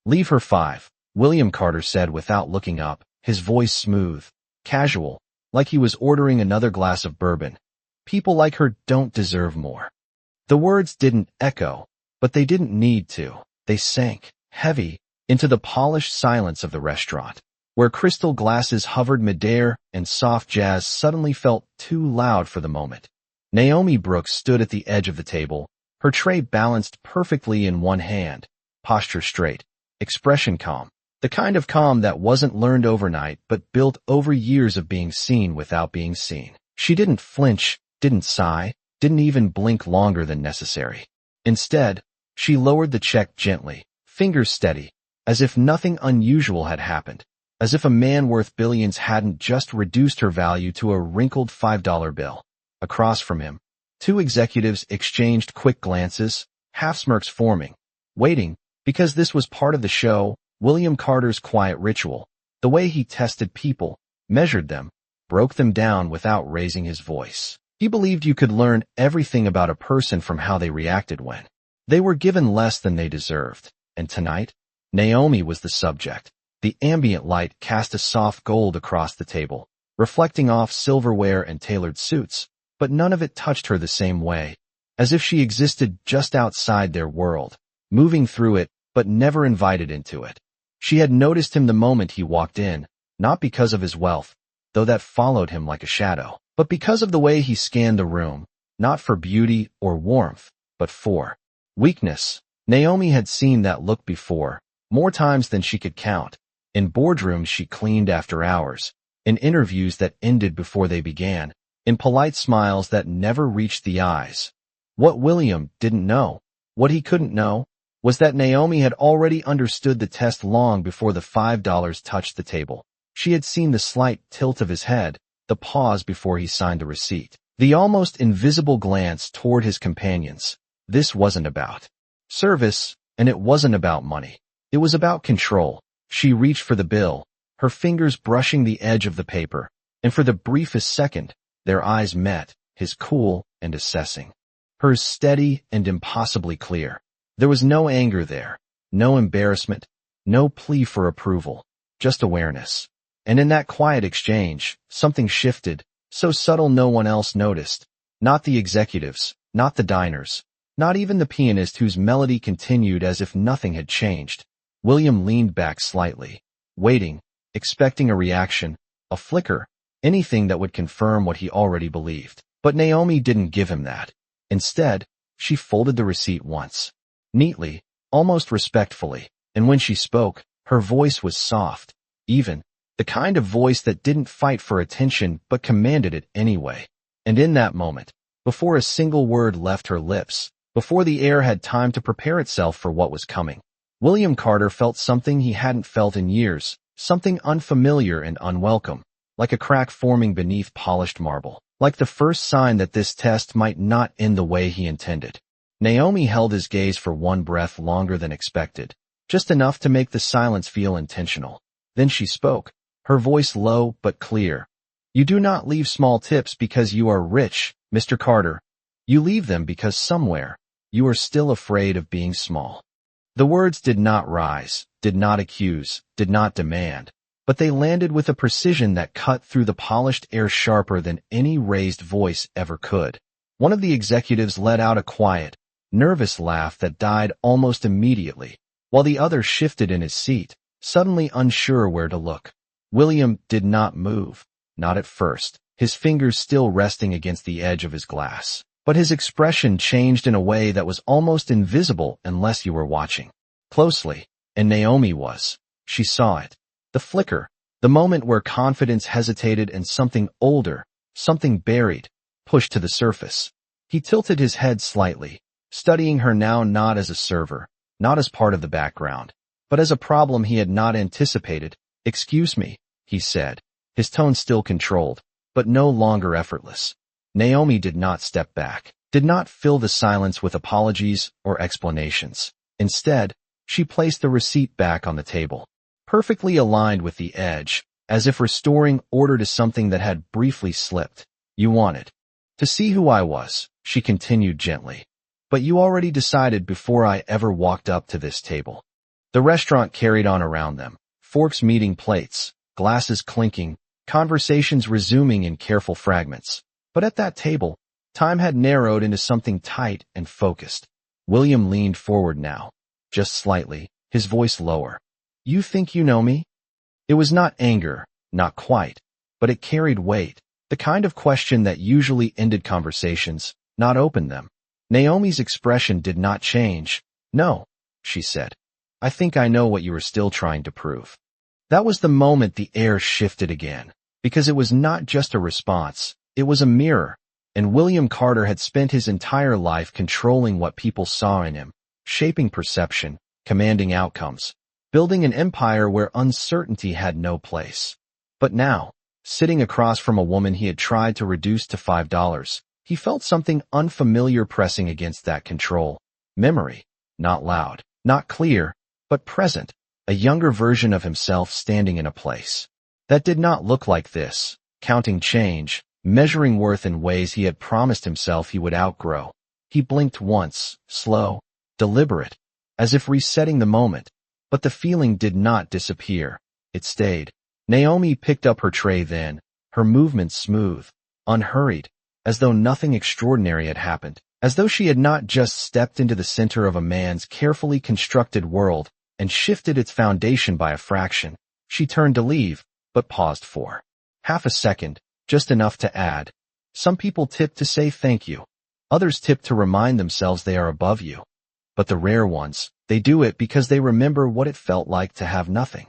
Leave her 5, William Carter said without looking up, his voice smooth, casual, like he was ordering another glass of bourbon. People like her don't deserve more. The words didn't echo, but they didn't need to. They sank, heavy, into the polished silence of the restaurant, where crystal glasses hovered midair and soft jazz suddenly felt too loud for the moment. Naomi Brooks stood at the edge of the table, her tray balanced perfectly in one hand, posture straight, expression calm, the kind of calm that wasn't learned overnight but built over years of being seen without being seen. She didn't flinch, didn't sigh, didn't even blink longer than necessary. Instead, she lowered the check gently, fingers steady, as if nothing unusual had happened, as if a man worth billions hadn't just reduced her value to a wrinkled $5 bill. Across from him, two executives exchanged quick glances, half-smirks forming, waiting, because this was part of the show, William Carter's quiet ritual, the way he tested people, measured them, broke them down without raising his voice. He believed you could learn everything about a person from how they reacted when they were given less than they deserved. And tonight, Naomi was the subject. The ambient light cast a soft gold across the table, reflecting off silverware and tailored suits, but none of it touched her the same way, as if she existed just outside their world, moving through it, but never invited into it. She had noticed him the moment he walked in, not because of his wealth, though that followed him like a shadow, but because of the way he scanned the room, not for beauty or warmth, but for weakness. Naomi had seen that look before, more times than she could count. In boardrooms she cleaned after hours, in interviews that ended before they began, in polite smiles that never reached the eyes. What William didn't know, what he couldn't know, was that Naomi had already understood the test long before the $5 touched the table. She had seen the slight tilt of his head, the pause before he signed the receipt, the almost invisible glance toward his companions. This wasn't about service, and it wasn't about money. It was about control. She reached for the bill, her fingers brushing the edge of the paper, and for the briefest second, their eyes met, his cool and assessing, hers steady and impossibly clear. There was no anger there, no embarrassment, no plea for approval, just awareness. And in that quiet exchange, something shifted, so subtle no one else noticed. Not the executives, not the diners, not even the pianist whose melody continued as if nothing had changed. William leaned back slightly, waiting, expecting a reaction, a flicker, anything that would confirm what he already believed. But Naomi didn't give him that. Instead, she folded the receipt once, neatly, almost respectfully, and when she spoke, her voice was soft, even, the kind of voice that didn't fight for attention but commanded it anyway. And in that moment, before a single word left her lips, before the air had time to prepare itself for what was coming, William Carter felt something he hadn't felt in years, something unfamiliar and unwelcome, like a crack forming beneath polished marble, like the first sign that this test might not end the way he intended. Naomi held his gaze for one breath longer than expected, just enough to make the silence feel intentional. Then she spoke, her voice low but clear. "You do not leave small tips because you are rich, Mr. Carter. You leave them because somewhere, you are still afraid of being small." The words did not rise, did not accuse, did not demand, but they landed with a precision that cut through the polished air sharper than any raised voice ever could. One of the executives let out a quiet, nervous laugh that died almost immediately, while the other shifted in his seat, suddenly unsure where to look. William did not move, not at first, his fingers still resting against the edge of his glass. But his expression changed in a way that was almost invisible unless you were watching closely, and Naomi was. She saw it. The flicker, the moment where confidence hesitated and something older, something buried, pushed to the surface. He tilted his head slightly, studying her now not as a server, not as part of the background, but as a problem he had not anticipated. "Excuse me," he said, his tone still controlled, but no longer effortless. Naomi did not step back, did not fill the silence with apologies or explanations. Instead, she placed the receipt back on the table, perfectly aligned with the edge, as if restoring order to something that had briefly slipped. "You wanted to see who I was," she continued gently. "But you already decided before I ever walked up to this table. The restaurant carried on around them, forks meeting plates, glasses clinking, conversations resuming in careful fragments. But at that table, time had narrowed into something tight and focused. William leaned forward now, just slightly, his voice lower. "You think you know me?" It was not anger, not quite, but it carried weight, the kind of question that usually ended conversations, not opened them. Naomi's expression did not change. "No," she said. "I think I know what you were still trying to prove." That was the moment the air shifted again, because it was not just a response, it was a mirror, and William Carter had spent his entire life controlling what people saw in him, shaping perception, commanding outcomes, building an empire where uncertainty had no place. But now, sitting across from a woman he had tried to reduce to $5, he felt something unfamiliar pressing against that control. Memory, not loud, not clear, but present, a younger version of himself standing in a place that did not look like this, counting change, measuring worth in ways he had promised himself he would outgrow. He blinked once, slow, deliberate, as if resetting the moment, but the feeling did not disappear. It stayed. Naomi picked up her tray then, her movements smooth, unhurried, as though nothing extraordinary had happened, as though she had not just stepped into the center of a man's carefully constructed world and shifted its foundation by a fraction. She turned to leave, but paused for half a second, just enough to add, "Some people tip to say thank you. Others tip to remind themselves they are above you. But the rare ones, they do it because they remember what it felt like to have nothing."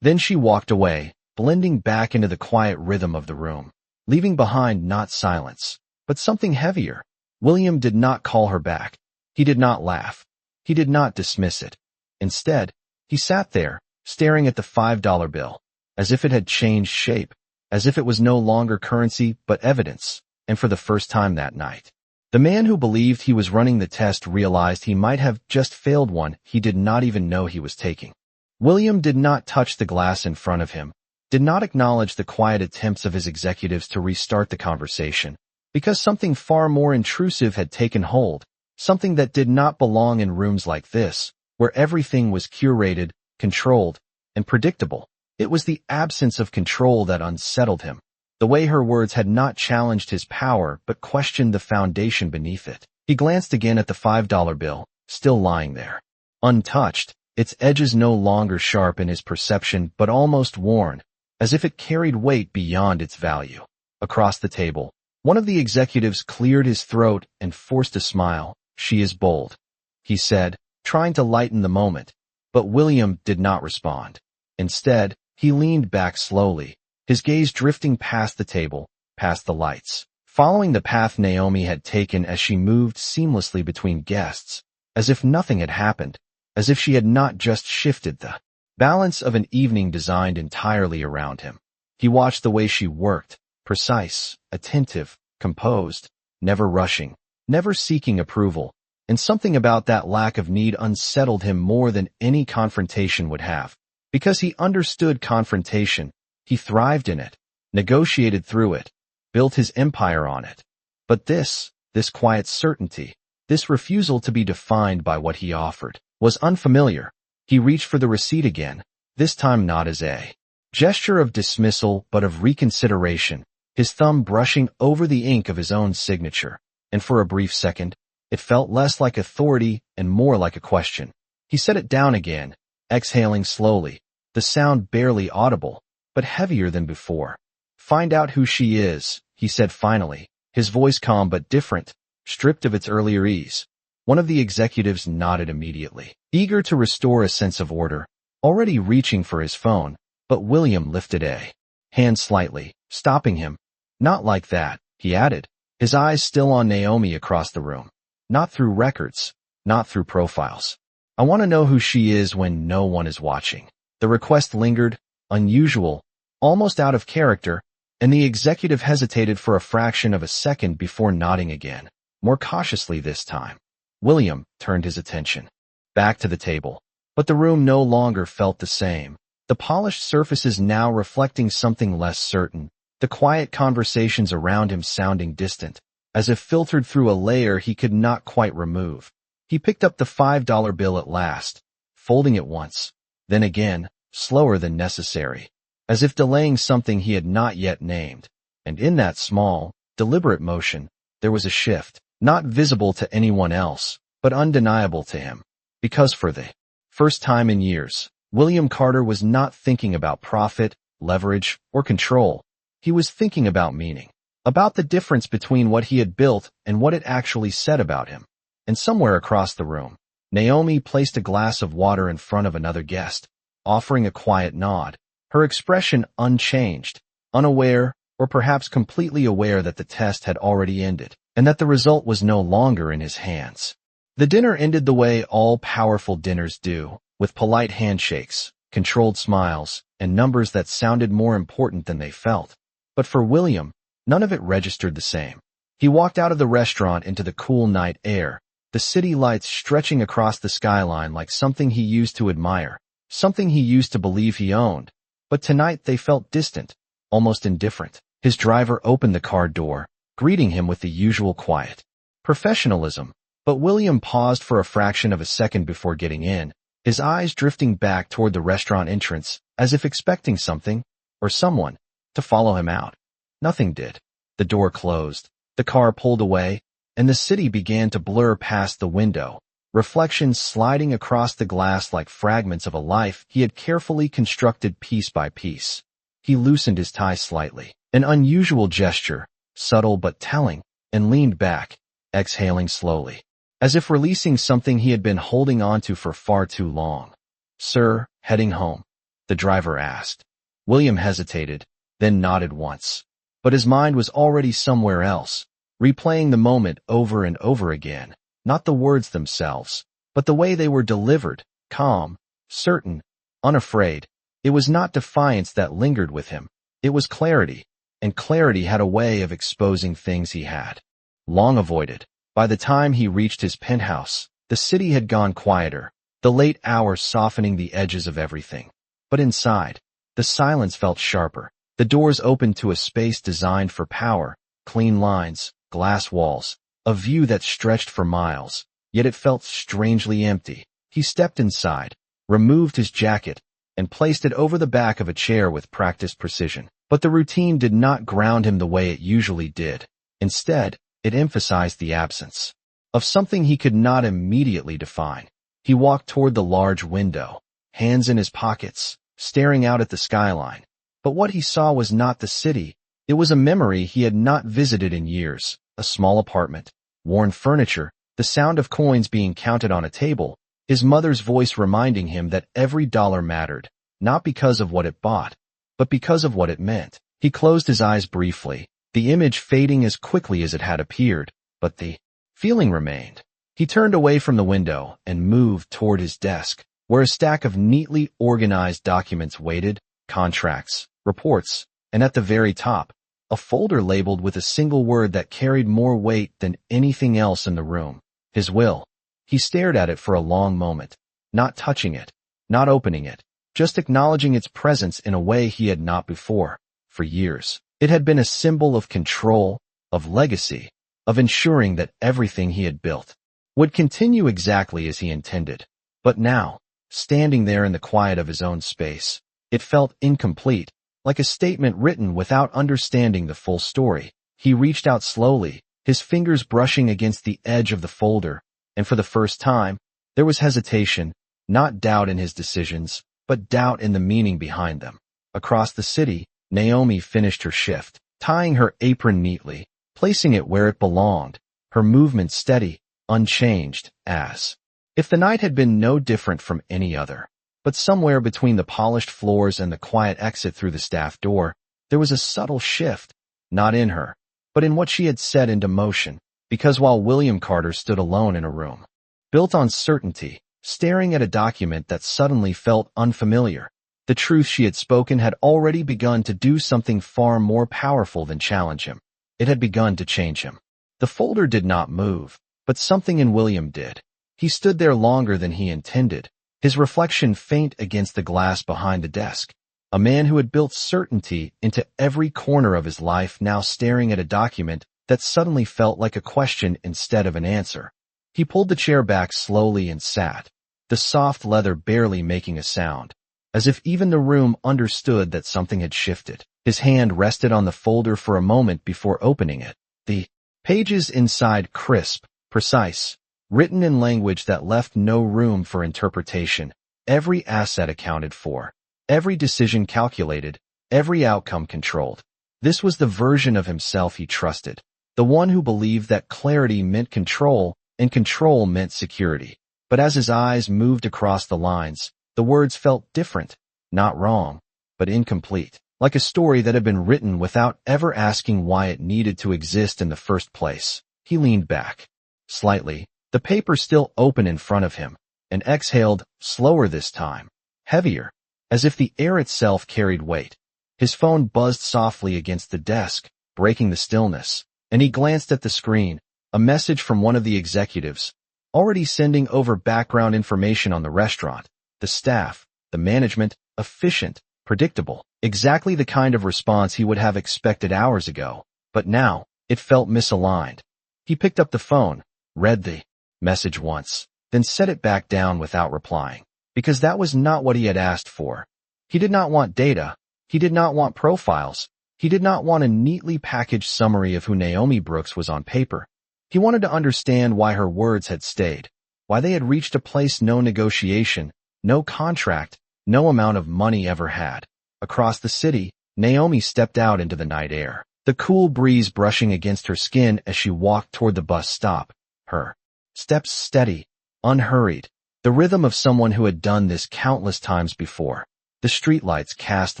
Then she walked away, blending back into the quiet rhythm of the room, leaving behind not silence, but something heavier. William did not call her back. He did not laugh. He did not dismiss it. Instead, he sat there, staring at the $5 bill, as if it had changed shape, as if it was no longer currency but evidence, and for the first time that night, the man who believed he was running the test realized he might have just failed one he did not even know he was taking. William did not touch the glass in front of him, did not acknowledge the quiet attempts of his executives to restart the conversation, because something far more intrusive had taken hold, something that did not belong in rooms like this, where everything was curated, controlled, and predictable. It was the absence of control that unsettled him, the way her words had not challenged his power but questioned the foundation beneath it. He glanced again at the $5 bill, still lying there, untouched, its edges no longer sharp in his perception but almost worn, as if it carried weight beyond its value. Across the table, one of the executives cleared his throat and forced a smile. "She is bold," he said, trying to lighten the moment, but William did not respond. Instead, he leaned back slowly, his gaze drifting past the table, past the lights, following the path Naomi had taken as she moved seamlessly between guests, as if nothing had happened, as if she had not just shifted the balance of an evening designed entirely around him. He watched the way she worked, precise, attentive, composed, never rushing, never seeking approval, and something about that lack of need unsettled him more than any confrontation would have. Because he understood confrontation, he thrived in it, negotiated through it, built his empire on it. But this quiet certainty, this refusal to be defined by what he offered, was unfamiliar. He reached for the receipt again, this time not as a gesture of dismissal but of reconsideration, his thumb brushing over the ink of his own signature, and for a brief second, it felt less like authority and more like a question. He set it down again, exhaling slowly, the sound barely audible, but heavier than before. "Find out who she is," he said finally, his voice calm but different, stripped of its earlier ease. One of the executives nodded immediately, eager to restore a sense of order, already reaching for his phone, but William lifted a hand slightly, stopping him. "Not like that," he added, his eyes still on Naomi across the room. "Not through records, not through profiles. I want to know who she is when no one is watching." The request lingered, unusual, almost out of character, and the executive hesitated for a fraction of a second before nodding again, more cautiously this time. William turned his attention back to the table, but the room no longer felt the same, the polished surfaces now reflecting something less certain, the quiet conversations around him sounding distant, as if filtered through a layer he could not quite remove. He picked up the $5 bill at last, folding it once, then again, slower than necessary, as if delaying something he had not yet named. And in that small, deliberate motion, there was a shift, not visible to anyone else, but undeniable to him. Because for the first time in years, William Carter was not thinking about profit, leverage, or control. He was thinking about meaning, about the difference between what he had built and what it actually said about him. And somewhere across the room, Naomi placed a glass of water in front of another guest, offering a quiet nod, her expression unchanged, unaware, or perhaps completely aware that the test had already ended, and that the result was no longer in his hands. The dinner ended the way all powerful dinners do, with polite handshakes, controlled smiles, and numbers that sounded more important than they felt. But for William, none of it registered the same. He walked out of the restaurant into the cool night air, the city lights stretching across the skyline like something he used to admire, something he used to believe he owned. But tonight they felt distant, almost indifferent. His driver opened the car door, greeting him with the usual quiet professionalism. But William paused for a fraction of a second before getting in, his eyes drifting back toward the restaurant entrance, as if expecting something, or someone, to follow him out. Nothing did. The door closed, the car pulled away, and the city began to blur past the window, reflections sliding across the glass like fragments of a life he had carefully constructed piece by piece. He loosened his tie slightly, an unusual gesture, subtle but telling, and leaned back, exhaling slowly, as if releasing something he had been holding onto for far too long. "Sir, heading home?" the driver asked. William hesitated, then nodded once. But his mind was already somewhere else, replaying the moment over and over again, not the words themselves, but the way they were delivered, calm, certain, unafraid. It was not defiance that lingered with him, it was clarity, and clarity had a way of exposing things he had long avoided. By the time he reached his penthouse, the city had gone quieter, the late hours softening the edges of everything. But inside, the silence felt sharper. The doors opened to a space designed for power, clean lines, glass walls, a view that stretched for miles, yet it felt strangely empty. He stepped inside, removed his jacket, and placed it over the back of a chair with practiced precision. But the routine did not ground him the way it usually did. Instead, it emphasized the absence of something he could not immediately define. He walked toward the large window, hands in his pockets, staring out at the skyline. But what he saw was not the city. It was a memory he had not visited in years, a small apartment, worn furniture, the sound of coins being counted on a table, his mother's voice reminding him that every dollar mattered, not because of what it bought, but because of what it meant. He closed his eyes briefly, the image fading as quickly as it had appeared, but the feeling remained. He turned away from the window and moved toward his desk, where a stack of neatly organized documents waited, contracts, reports, and at the very top, a folder labeled with a single word that carried more weight than anything else in the room: his will. He stared at it for a long moment, not touching it, not opening it, just acknowledging its presence in a way he had not before. For years, it had been a symbol of control, of legacy, of ensuring that everything he had built would continue exactly as he intended. But now, standing there in the quiet of his own space, it felt incomplete, like a statement written without understanding the full story. He reached out slowly, his fingers brushing against the edge of the folder, and for the first time, there was hesitation, not doubt in his decisions, but doubt in the meaning behind them. Across the city, Naomi finished her shift, tying her apron neatly, placing it where it belonged, her movement steady, unchanged, as if the night had been no different from any other. But somewhere between the polished floors and the quiet exit through the staff door, there was a subtle shift, not in her, but in what she had set into motion. Because while William Carter stood alone in a room, built on certainty, staring at a document that suddenly felt unfamiliar, the truth she had spoken had already begun to do something far more powerful than challenge him. It had begun to change him. The folder did not move, but something in William did. He stood there longer than he intended, his reflection faint against the glass behind the desk. A man who had built certainty into every corner of his life, now staring at a document that suddenly felt like a question instead of an answer. He pulled the chair back slowly and sat, the soft leather barely making a sound, as if even the room understood that something had shifted. His hand rested on the folder for a moment before opening it. The pages inside crisp, precise, written in language that left no room for interpretation, every asset accounted for, every decision calculated, every outcome controlled. This was the version of himself he trusted, the one who believed that clarity meant control and control meant security. But as his eyes moved across the lines, the words felt different, not wrong, but incomplete, like a story that had been written without ever asking why it needed to exist in the first place. He leaned back, slightly, the paper still open in front of him, and exhaled, slower this time, heavier, as if the air itself carried weight. His phone buzzed softly against the desk, breaking the stillness, and he glanced at the screen, a message from one of the executives, already sending over background information on the restaurant, the staff, the management, efficient, predictable, exactly the kind of response he would have expected hours ago, but now, it felt misaligned. He picked up the phone, read the message once, then set it back down without replying, because that was not what he had asked for. He did not want data, he did not want profiles, he did not want a neatly packaged summary of who Naomi Brooks was on paper. He wanted to understand why her words had stayed, why they had reached a place no negotiation, no contract, no amount of money ever had. Across the city, Naomi stepped out into the night air, the cool breeze brushing against her skin as she walked toward the bus stop, her steps steady, unhurried, the rhythm of someone who had done this countless times before. The streetlights cast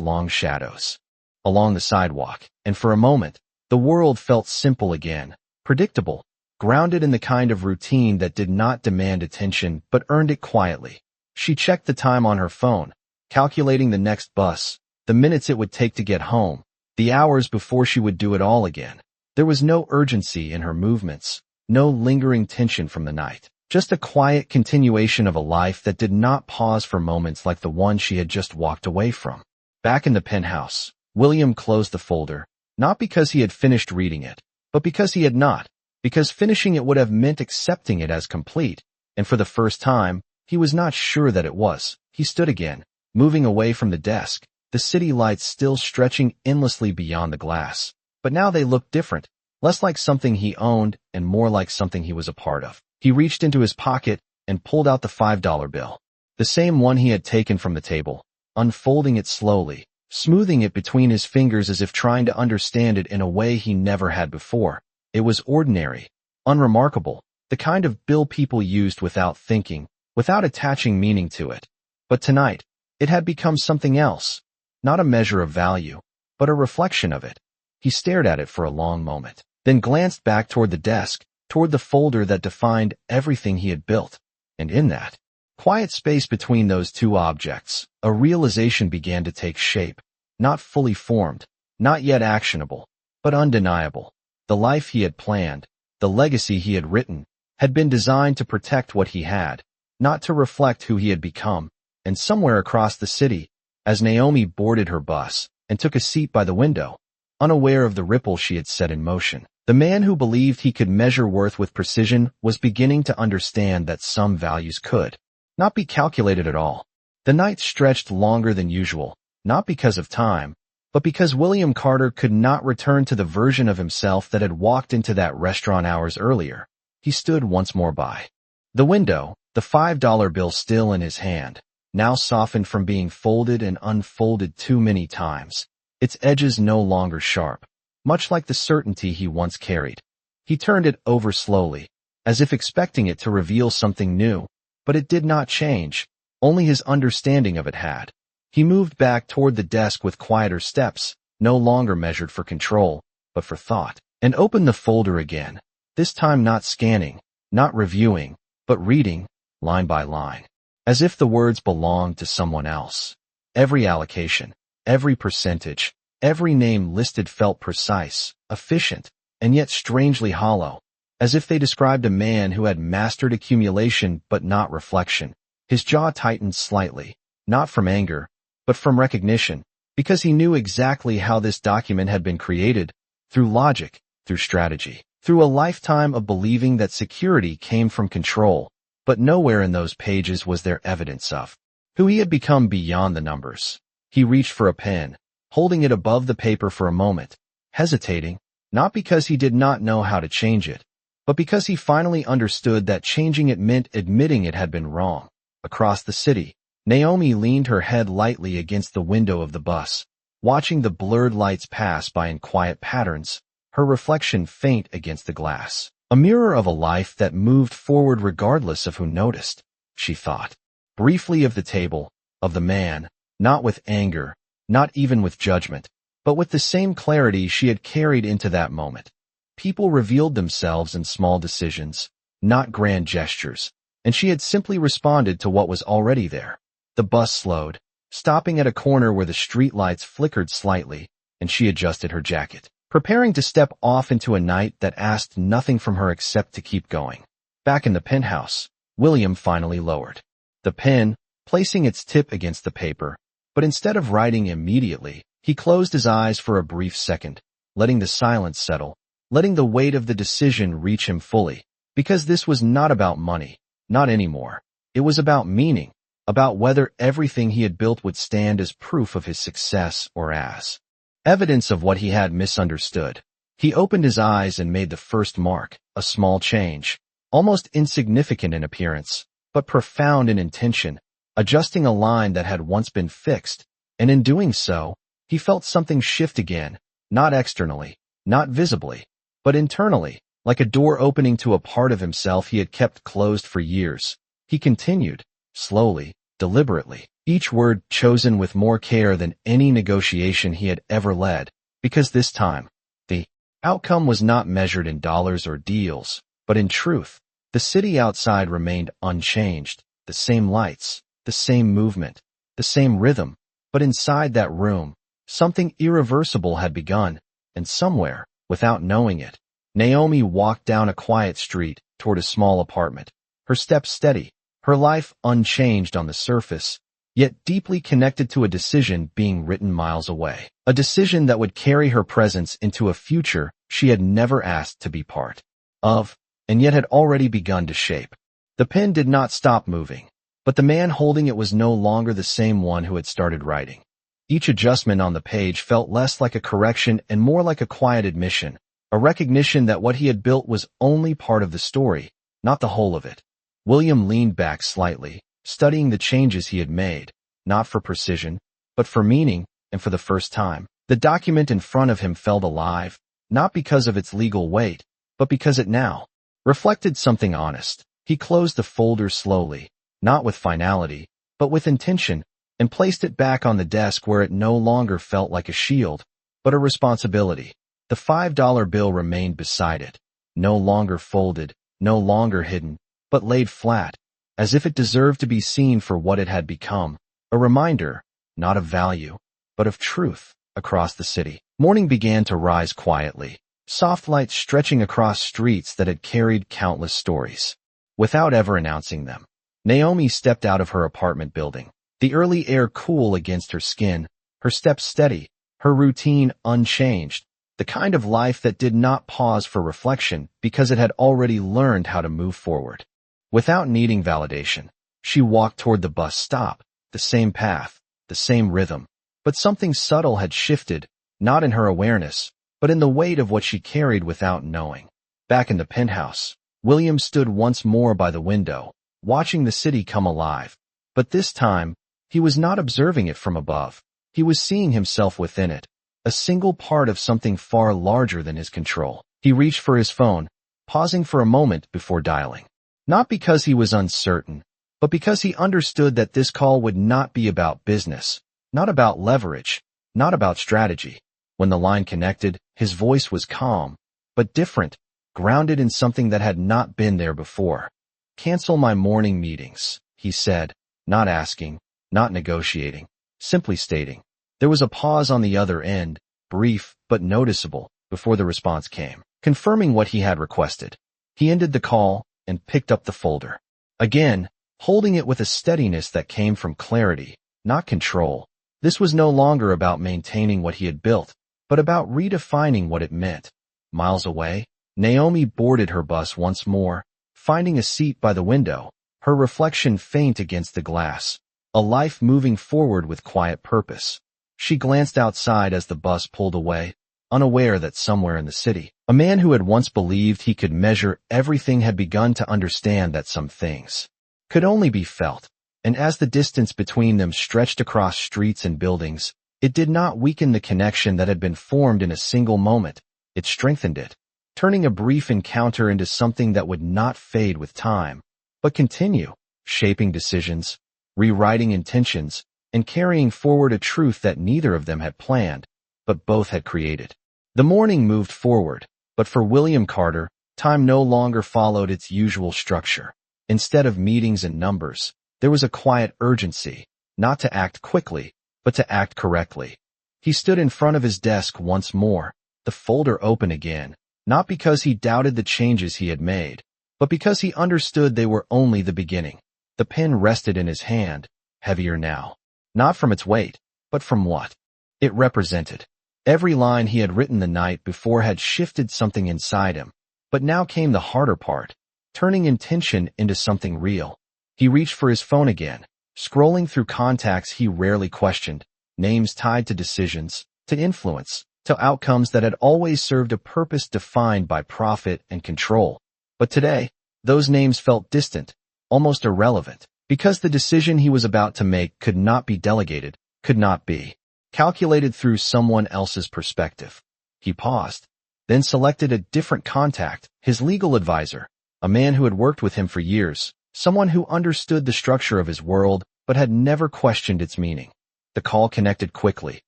long shadows along the sidewalk, and for a moment, the world felt simple again, predictable, grounded in the kind of routine that did not demand attention but earned it quietly. She checked the time on her phone, calculating the next bus, the minutes it would take to get home, the hours before she would do it all again. There was no urgency in her movements, no lingering tension from the night, just a quiet continuation of a life that did not pause for moments like the one she had just walked away from. Back in the penthouse, William closed the folder, not because he had finished reading it, but because he had not, because finishing it would have meant accepting it as complete, and for the first time, he was not sure that it was. He stood again, moving away from the desk, the city lights still stretching endlessly beyond the glass. But now they looked different, less like something he owned and more like something he was a part of. He reached into his pocket and pulled out the $5 bill, the same one he had taken from the table, unfolding it slowly, smoothing it between his fingers as if trying to understand it in a way he never had before. It was ordinary, unremarkable, the kind of bill people used without thinking, without attaching meaning to it. But tonight, it had become something else, not a measure of value, but a reflection of it. He stared at it for a long moment, then glanced back toward the desk, toward the folder that defined everything he had built. And in that quiet space between those two objects, a realization began to take shape, not fully formed, not yet actionable, but undeniable. The life he had planned, the legacy he had written, had been designed to protect what he had, not to reflect who he had become. And somewhere across the city, as Naomi boarded her bus and took a seat by the window, unaware of the ripple she had set in motion, the man who believed he could measure worth with precision was beginning to understand that some values could not be calculated at all. The night stretched longer than usual, not because of time, but because William Carter could not return to the version of himself that had walked into that restaurant hours earlier. He stood once more by the window, the $5 bill still in his hand, now softened from being folded and unfolded too many times, its edges no longer sharp, much like the certainty he once carried. He turned it over slowly, as if expecting it to reveal something new, but it did not change, only his understanding of it had. He moved back toward the desk with quieter steps, no longer measured for control, but for thought, and opened the folder again, this time not scanning, not reviewing, but reading, line by line, as if the words belonged to someone else. Every allocation, every percentage, every name listed felt precise, efficient, and yet strangely hollow, as if they described a man who had mastered accumulation but not reflection. His jaw tightened slightly, not from anger, but from recognition, because he knew exactly how this document had been created, through logic, through strategy, through a lifetime of believing that security came from control, but nowhere in those pages was there evidence of who he had become beyond the numbers. He reached for a pen, holding it above the paper for a moment, hesitating, not because he did not know how to change it, but because he finally understood that changing it meant admitting it had been wrong. Across the city, Naomi leaned her head lightly against the window of the bus, watching the blurred lights pass by in quiet patterns, her reflection faint against the glass. A mirror of a life that moved forward regardless of who noticed, she thought. Briefly of the table, of the man, not with anger, not even with judgment, but with the same clarity she had carried into that moment. People revealed themselves in small decisions, not grand gestures, and she had simply responded to what was already there. The bus slowed, stopping at a corner where the streetlights flickered slightly, and she adjusted her jacket, preparing to step off into a night that asked nothing from her except to keep going. Back in the penthouse, William finally lowered the pen, placing its tip against the paper, but instead of writing immediately, he closed his eyes for a brief second, letting the silence settle, letting the weight of the decision reach him fully, because this was not about money, not anymore. It was about meaning, about whether everything he had built would stand as proof of his success or as evidence of what he had misunderstood. He opened his eyes and made the first mark, a small change, almost insignificant in appearance, but profound in intention, adjusting a line that had once been fixed, and in doing so, he felt something shift again, not externally, not visibly, but internally, like a door opening to a part of himself he had kept closed for years. He continued, slowly, deliberately, each word chosen with more care than any negotiation he had ever led, because this time, the outcome was not measured in dollars or deals, but in truth. The city outside remained unchanged, the same lights, the same movement, the same rhythm, but inside that room, something irreversible had begun, and somewhere, without knowing it, Naomi walked down a quiet street toward a small apartment, her steps steady, her life unchanged on the surface, yet deeply connected to a decision being written miles away, a decision that would carry her presence into a future she had never asked to be part of, and yet had already begun to shape. The pen did not stop moving, but the man holding it was no longer the same one who had started writing. Each adjustment on the page felt less like a correction and more like a quiet admission, a recognition that what he had built was only part of the story, not the whole of it. William leaned back slightly, studying the changes he had made, not for precision, but for meaning, and for the first time, the document in front of him felt alive, not because of its legal weight, but because it now reflected something honest. He closed the folder slowly, not with finality, but with intention, and placed it back on the desk where it no longer felt like a shield, but a responsibility. The $5 bill remained beside it, no longer folded, no longer hidden, but laid flat, as if it deserved to be seen for what it had become, a reminder, not of value, but of truth. Across the city, morning began to rise quietly, soft lights stretching across streets that had carried countless stories. Without ever announcing them, Naomi stepped out of her apartment building, the early air cool against her skin, her steps steady, her routine unchanged, the kind of life that did not pause for reflection because it had already learned how to move forward. Without needing validation, she walked toward the bus stop, the same path, the same rhythm, but something subtle had shifted, not in her awareness, but in the weight of what she carried without knowing. Back in the penthouse, William stood once more by the window, watching the city come alive. But this time, he was not observing it from above. He was seeing himself within it, a single part of something far larger than his control. He reached for his phone, pausing for a moment before dialing. Not because he was uncertain, but because he understood that this call would not be about business, not about leverage, not about strategy. When the line connected, his voice was calm, but different, grounded in something that had not been there before. "Cancel my morning meetings," he said, not asking, not negotiating, simply stating. There was a pause on the other end, brief but noticeable, before the response came, confirming what he had requested. He ended the call and picked up the folder. Again, holding it with a steadiness that came from clarity, not control. This was no longer about maintaining what he had built, but about redefining what it meant. Miles away, Naomi boarded her bus once more, finding a seat by the window, her reflection faint against the glass, a life moving forward with quiet purpose. She glanced outside as the bus pulled away, unaware that somewhere in the city, a man who had once believed he could measure everything had begun to understand that some things could only be felt, and as the distance between them stretched across streets and buildings, it did not weaken the connection that had been formed in a single moment. It strengthened it, turning a brief encounter into something that would not fade with time, but continue, shaping decisions, rewriting intentions, and carrying forward a truth that neither of them had planned, but both had created. The morning moved forward, but for William Carter, time no longer followed its usual structure. Instead of meetings and numbers, there was a quiet urgency, not to act quickly, but to act correctly. He stood in front of his desk once more, the folder open again, not because he doubted the changes he had made, but because he understood they were only the beginning. The pen rested in his hand, heavier now, not from its weight, but from what it represented. Every line he had written the night before had shifted something inside him, but now came the harder part, turning intention into something real. He reached for his phone again, scrolling through contacts he rarely questioned, names tied to decisions, to influence, to outcomes that had always served a purpose defined by profit and control. But today, those names felt distant, almost irrelevant, because the decision he was about to make could not be delegated, could not be calculated through someone else's perspective. He paused, then selected a different contact, his legal advisor, a man who had worked with him for years, someone who understood the structure of his world but had never questioned its meaning. The call connected quickly.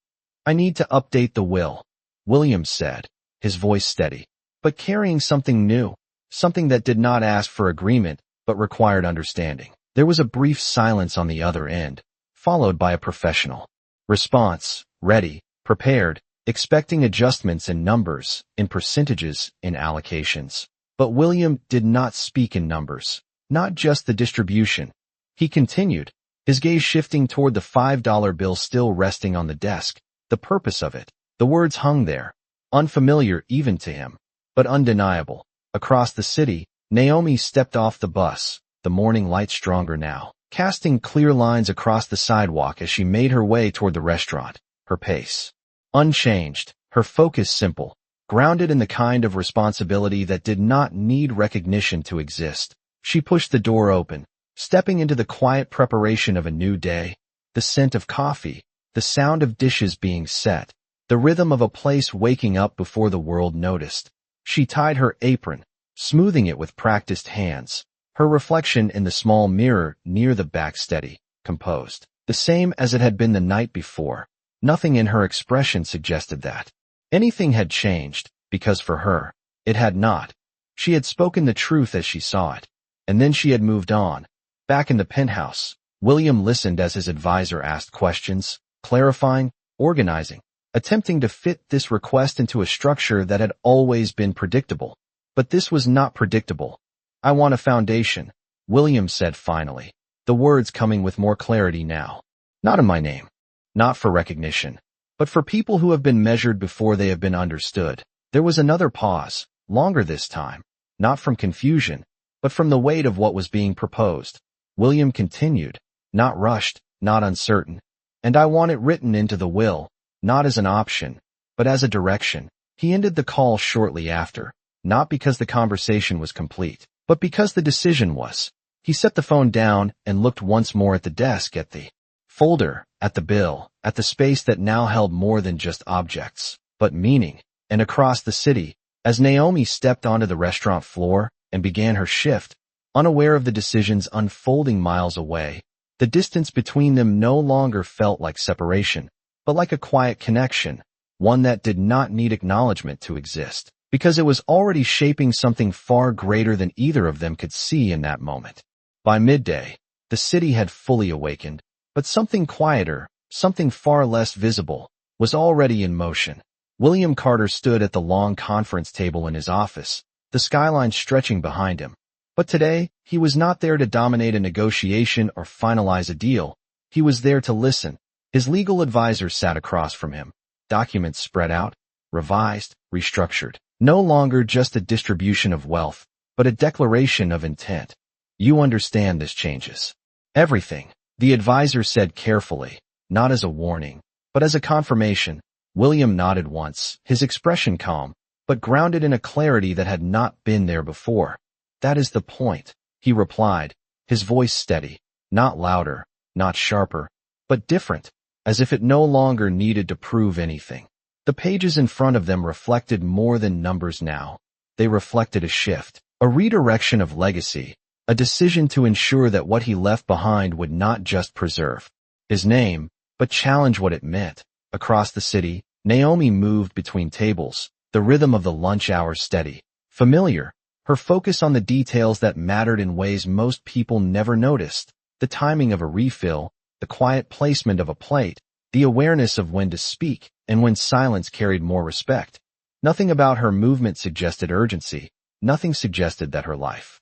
"I need to update the will," Williams said, his voice steady, but carrying something new, something that did not ask for agreement but required understanding. There was a brief silence on the other end, followed by a professional response, ready, prepared, expecting adjustments in numbers, in percentages, in allocations. But William did not speak in numbers, not just the distribution. He continued, his gaze shifting toward the $5 bill still resting on the desk, the purpose of it. The words hung there, unfamiliar even to him, but undeniable. Across the city, Naomi stepped off the bus, the morning light stronger now, casting clear lines across the sidewalk as she made her way toward the restaurant, her pace unchanged, her focus simple, grounded in the kind of responsibility that did not need recognition to exist. She pushed the door open, stepping into the quiet preparation of a new day, the scent of coffee, the sound of dishes being set, the rhythm of a place waking up before the world noticed. She tied her apron, smoothing it with practiced hands, her reflection in the small mirror near the back steady, composed, the same as it had been the night before. Nothing in her expression suggested that anything had changed, because for her, it had not. She had spoken the truth as she saw it, and then she had moved on. Back in the penthouse, William listened as his advisor asked questions, clarifying, organizing, attempting to fit this request into a structure that had always been predictable. But this was not predictable. "I want a foundation," William said finally, the words coming with more clarity now. "Not in my name. Not for recognition, but for people who have been measured before they have been understood." There was another pause, longer this time, not from confusion, but from the weight of what was being proposed. William continued, not rushed, not uncertain. "And I want it written into the will, not as an option, but as a direction." He ended the call shortly after, not because the conversation was complete, but because the decision was. He set the phone down and looked once more at the desk, at the folder, at the bill, at the space that now held more than just objects, but meaning. And across the city, as Naomi stepped onto the restaurant floor and began her shift, unaware of the decisions unfolding miles away, the distance between them no longer felt like separation, but like a quiet connection, one that did not need acknowledgement to exist, because it was already shaping something far greater than either of them could see in that moment. By midday, the city had fully awakened, but something quieter, something far less visible, was already in motion. William Carter stood at the long conference table in his office, the skyline stretching behind him. But today, he was not there to dominate a negotiation or finalize a deal. He was there to listen. His legal advisor sat across from him, documents spread out, revised, restructured. No longer just a distribution of wealth, but a declaration of intent. You understand this changes everything, the advisor said carefully, not as a warning, but as a confirmation. William nodded once, his expression calm, but grounded in a clarity that had not been there before. That is the point, he replied, his voice steady, not louder, not sharper, but different, as if it no longer needed to prove anything. The pages in front of them reflected more than numbers now. They reflected a shift, a redirection of legacy, a decision to ensure that what he left behind would not just preserve his name, but challenge what it meant. Across the city, Naomi moved between tables, the rhythm of the lunch hour steady, familiar, her focus on the details that mattered in ways most people never noticed, the timing of a refill, the quiet placement of a plate, the awareness of when to speak and when silence carried more respect. Nothing about her movement suggested urgency, nothing suggested that her life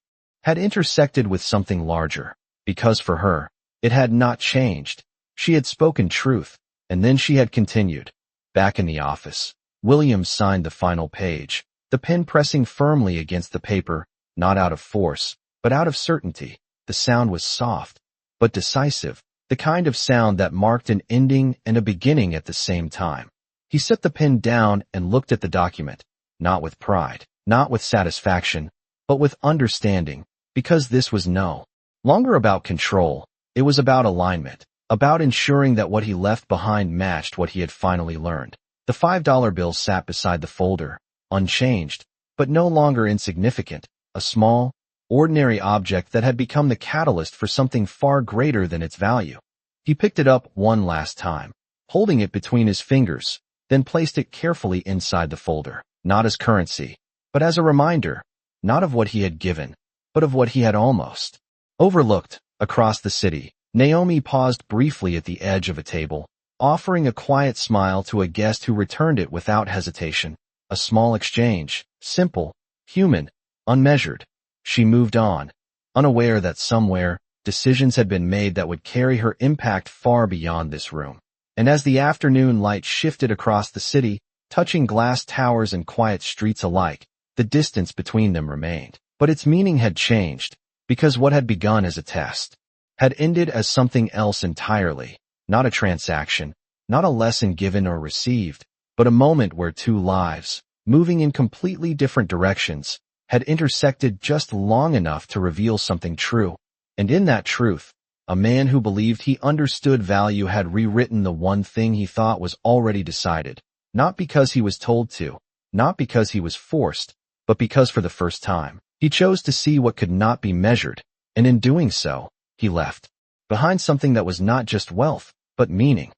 had intersected with something larger, because for her, it had not changed. She had spoken truth, and then she had continued. Back in the office, William signed the final page, the pen pressing firmly against the paper, not out of force, but out of certainty. The sound was soft, but decisive, the kind of sound that marked an ending and a beginning at the same time. He set the pen down and looked at the document, not with pride, not with satisfaction, but with understanding, because this was no longer about control. It was about alignment, about ensuring that what he left behind matched what he had finally learned. The $5 bill sat beside the folder, unchanged, but no longer insignificant, a small, ordinary object that had become the catalyst for something far greater than its value. He picked it up one last time, holding it between his fingers, then placed it carefully inside the folder, not as currency, but as a reminder, not of what he had given, but of what he had almost overlooked. Across the city, Naomi paused briefly at the edge of a table, offering a quiet smile to a guest who returned it without hesitation. A small exchange, simple, human, unmeasured. She moved on, unaware that somewhere, decisions had been made that would carry her impact far beyond this room. And as the afternoon light shifted across the city, touching glass towers and quiet streets alike, the distance between them remained. But its meaning had changed, because what had begun as a test had ended as something else entirely, not a transaction, not a lesson given or received, but a moment where two lives, moving in completely different directions, had intersected just long enough to reveal something true. And in that truth, a man who believed he understood value had rewritten the one thing he thought was already decided, not because he was told to, not because he was forced, but because for the first time, he chose to see what could not be measured, and in doing so, he left behind something that was not just wealth, but meaning.